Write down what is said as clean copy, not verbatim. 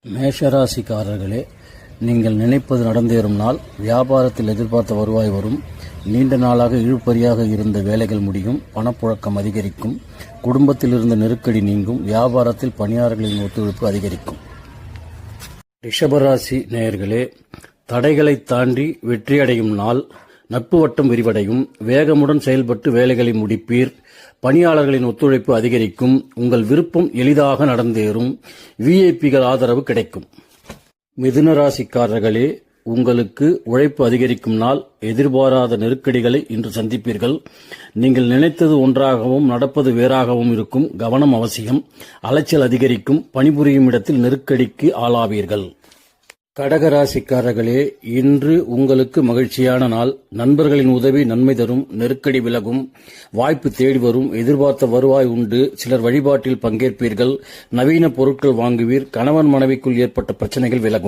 மேஷராசிக்காரர்களே, நீங்கள் நினைப்பது நடந்தேறும் நாள். வியாபாரத்தில் எதிர்பார்த்த வருவாய் வரும். நீண்ட நாளாக இழுபறியாக இருந்த வேலைகள் முடியும். பணப்புழக்கம் அதிகரிக்கும். குடும்பத்தில் இருந்த நெருக்கடி நீங்கும். வியாபாரத்தில் பணியாளர்களின் ஒத்துழைப்பு அதிகரிக்கும். ரிஷபராசி நேயர்களே, தடைகளை தாண்டி வெற்றியடையும் நாள். நட்பு வட்டம் விரிவடையும். வேகமுடன் செயல்பட்டு வேலைகளை முடிப்பீர். பணியாளர்களின் ஒத்துழைப்பு அதிகரிக்கும். உங்கள் விருப்பம் எளிதாக நடந்தேறும். விஐபிகள் ஆதரவு கிடைக்கும். மிதுன ராசிக்காரர்களே, உங்களுக்கு உழைப்பு அதிகரிக்கும் நாள். எதிர்பாராத நெருக்கடிகளை இன்று சந்திப்பீர்கள். நீங்கள் நினைத்தது ஒன்றாகவும் நடப்பது வேறாகவும் இருக்கும். கவனம் அவசியம். அலைச்சல் அதிகரிக்கும். பணிபுரியும் இடத்தில் நெருக்கடிக்கு ஆளாவீர்கள். கடகராசிக்காரர்களே, இன்று உங்களுக்கு மகிழ்ச்சியான நாள். நண்பர்களின் உதவி நன்மை தரும். நெருக்கடி விலகும். வாய்ப்பு தேடி வரும். எதிர்பார்த்த வருவாய் உண்டு. சிலர் வழிபாட்டில் பங்கேற்பீர்கள். நவீன பொருட்கள் வாங்குவீர். கணவன் மனைவிக்குள் ஏற்பட்ட பிரச்சனைகள் விலகும்.